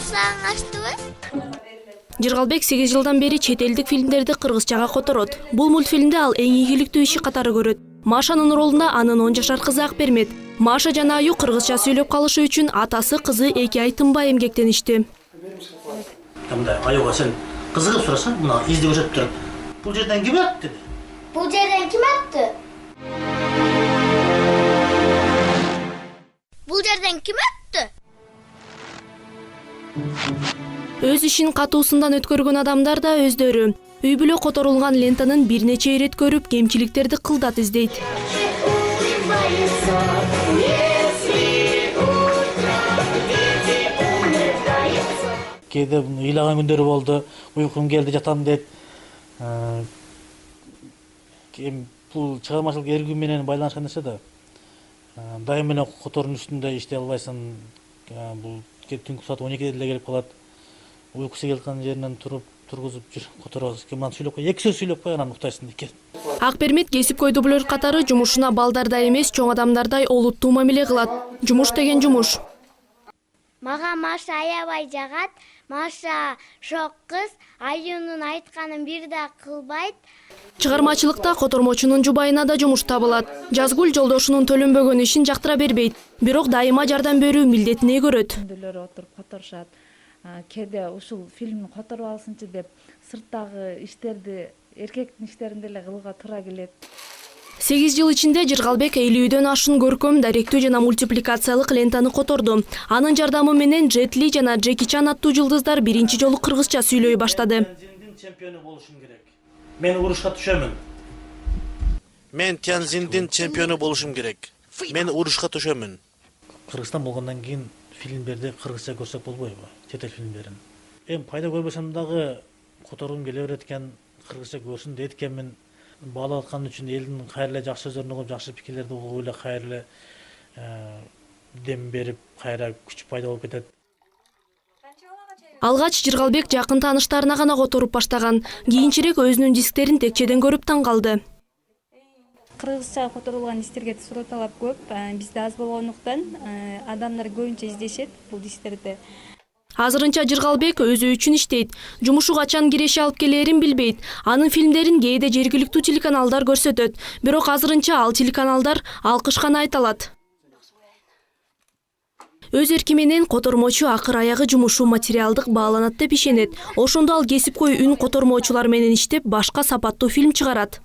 курсаң ачтыбы? Жыргалбек 8 жылдан бери чет элдик фильмдерди кыргызчага которот. Бул мультфильмде ал эң ийгиликтүү иши катары көрөт. Машанын ролунда анын 10 жашар кызы Акбермет. Маша жана Аю кыргызча сүйлөп калышы үчүн атасы кызы 2 ай тынбай эмгектеништи. Мындай Аюга сен кызыгып сурасаң, мына изди көрсөтүп туруп, бул жерден ким ат деди. Бул жерден ким атты? Бул жерден ким атты? Өз ишин катуусундан өткөргөн адамдар да өздөрү. Үй бүлө которулган лентанын бир нече ирет көрүп, кемчиликтерди кылдат издейт. Кээде ыйлаган күндөрү болду, уйкум келди, жатам дейт. Бул чыгармачылык эргүү менен байланышкан нерсе да. Дайым эле которунун үстүндө иштей албайсың. Бул түнкү саат 12-де деле келип калат. Уйкусы келген жеринен тургузуп жүр, которобуз. Ким аны сүйлөп кой, 2 сөз сүйлөп кой, анан уктайсың экен. Акбермет кесипкөй дублер катары жумушуна балдардай эмес, чоң адамдардай олуттуу мамиле кылат. Жумуш деген жумуш. Мага Маша аябай жагат. Маша шок кыз, Аюнун айтканын бир да кылбайт. Чыгармачылыкта котормочунун жубайына да жумуш табылат. Жазгүл жолдошунун төлөнбөгөн ишин жактыра бербейт, бирок дайыма жардам берүү милдетине көрөт. Күндөлөр отуруп которушат. Кээде ушул фильмди которуп алсынчы деп сырттагы иштерди, эркектин иштерин деле кылууга туура келет. 8 жыл ичинде Жыргалбек 50дөн ашын көркөм, даректүү жана мультипликациялык лентаны которду. Анын жардамы менен Джет Ли жана Джеки Чан аттуу жылдыздар биринчи жолу кыргызча сүйлөй баштады. Тяньзиндин чемпиону болушум керек. Мен урушка түшөмүн. Мен Тяньзиндин чемпиону болушум керек. Мен урушка түшөмүн. Кыргызстан болгондон кийин фильмдерди кыргызча көрсөк болбойбу? Чет эл фильмдерин. Пайда көрбөсөм дагы которгум келе берет экен, кыргызча көрсүн дейт экенмин. Баалап аткан үчүн элдин кайра эле жакшы сөздөрүн угуп, жакшы пикирлерди угуп эле кайра эле дем берип, кайра күч пайда болуп кетет. Алгач Жыргалбек жакын тааныштарына гана которуп баштаган. Кийинчерээк өзүнүн дисктерин текчеден көрүп таң калды. Кыргызча которулган дистерге сурат талап көп. Бизде аз болгондуктан адамдар көбүнчө издешет бул дистерди. Азырынча Жыргалбек өзү үчүн иштейт. Жумушу качан киреше алып келерин билбейт. Анын фильмдерин кээде жергиликтүү телеканалдар көрсөтөт. Бирок азырынча ал телеканалдар алкышканы айта алат. Өз эрки менен котормочу акыр аягы жумушу материалдык бааланат деп ишенет. Ошондо ал кесипкөй үн котормочулар менен иштеп, башка сапаттуу фильм чыгарат.